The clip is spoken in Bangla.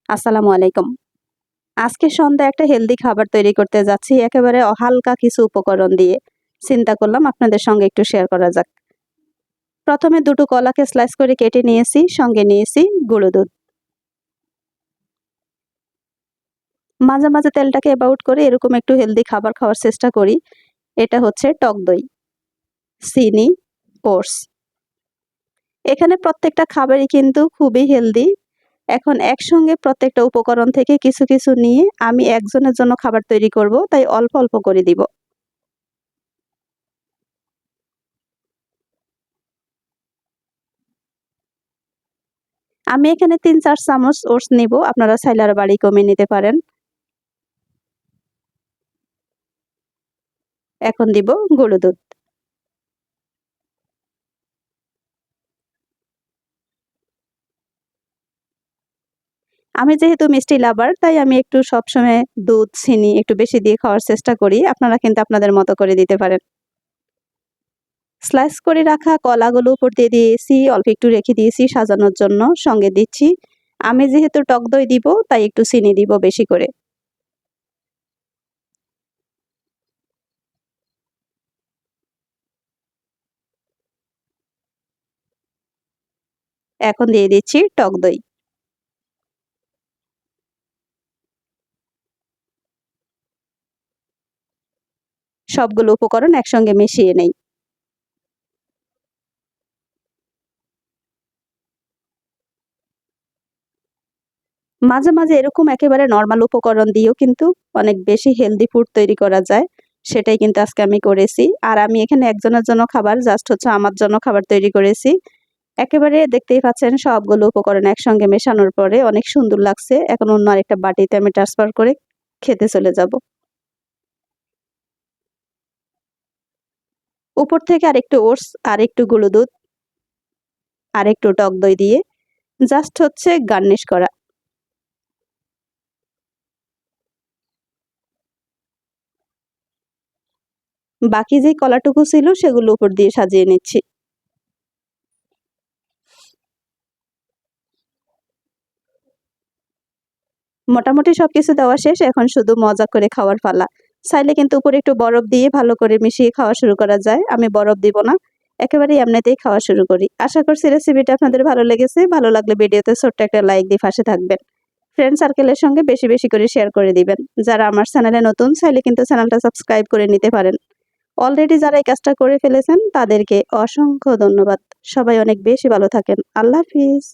আসসালামু আলাইকুম। আজকে সন্ধ্যায় একটা হেলদি খাবার তৈরি করতে যাচ্ছি একেবারে হালকা কিছু উপকরণ দিয়ে। চিন্তা করলাম আপনাদের সঙ্গে একটু শেয়ার করা যাক। প্রথমে দুটো কলাকে স্লাইস করে কেটে নিয়েছি, সঙ্গে নিয়েছি গুঁড়ো দুধ। মাঝে মাঝে তেলটাকে অ্যাবাউট করে এরকম একটু হেলদি খাবার খাওয়ার চেষ্টা করি। এটা হচ্ছে টক দই, চিনি, ওটস। এখানে প্রত্যেকটা খাবারই কিন্তু খুবই হেলদি। এখন একসঙ্গে প্রত্যেকটা উপকরণ থেকে কিছু কিছু নিয়ে আমি একজনের জন্য খাবার তৈরি করব, তাই অল্প অল্প করে দিব। আমি এখানে ৩-৪ চামচ ওটস নিব, আপনারা চাইলে আরো বাড়িয়ে কমিয়ে নিতে পারেন। এখন দিব গুঁড়ো দুধ। আমি যেহেতু মিষ্টি লাভার, তাই আমি একটু সবসময় দুধ, চিনি একটু বেশি দিয়ে খাওয়ার চেষ্টা করি। আপনারা কিন্তু আপনাদের মতো করে দিতে পারেন। স্লাইস করে রাখা কলাগুলো উপর দিয়ে দিয়েছি, অল্প একটু রেখে দিয়েছি সাজানোর জন্য। সঙ্গে দিচ্ছি, আমি যেহেতু টক দই দিব, তাই একটু চিনি দিব বেশি করে। এখন দিয়ে দিচ্ছি টক দই। সবগুলো উপকরণ একসঙ্গে মিশিয়ে নেই। মাঝে মাঝে এরকম একেবারে নরমাল উপকরণ দিয়েও কিন্তু অনেক বেশি হেলদি ফুড তৈরি করা যায়। সেটাই কিন্তু আজকে আমি করেছি। আর আমি এখানে একজনের জন্য খাবার, জাস্ট হচ্ছে আমার জন্য খাবার তৈরি করেছি। একেবারে দেখতেই পাচ্ছেন সবগুলো উপকরণ একসঙ্গে মেশানোর পরে অনেক সুন্দর লাগছে। এখন অন্য আরেকটা বাটিতে আমি ট্রান্সফার করে খেতে চলে যাব। উপর থেকে আরেকটু ওটস, আরেকটু গুঁড়ো দুধ, আরেকটু টক দই দিয়ে জাস্ট হচ্ছে গার্নিশ করা। বাকি যে কলাটুকু ছিল সেগুলো উপর দিয়ে সাজিয়ে নিচ্ছি। মোটামুটি সবকিছু দেওয়া শেষ, এখন শুধু মজা করে খাওয়ার পালা। চাইলে কিন্তু উপরে একটু বরফ দিয়ে ভালো করে মিশিয়ে খাওয়া শুরু করা যায়। আমি বরফ দিব না, একেবারেই এমনিতেই খাওয়া শুরু করি। আশা করছি রেসিপিটা আপনাদের ভালো লেগেছে। ভালো লাগলে ভিডিওতে ছোট্ট একটা লাইক দিয়ে পাশে থাকবেন। ফ্রেন্ড সার্কেলের সঙ্গে বেশি বেশি করে শেয়ার করে দিবেন। যারা আমার চ্যানেলে নতুন, চাইলে কিন্তু চ্যানেলটা সাবস্ক্রাইব করে নিতে পারেন। অলরেডি যারা এই কাজটা করে ফেলেছেন তাদেরকে অসংখ্য ধন্যবাদ। সবাই অনেক বেশি ভালো থাকেন। আল্লাহ হাফিজ।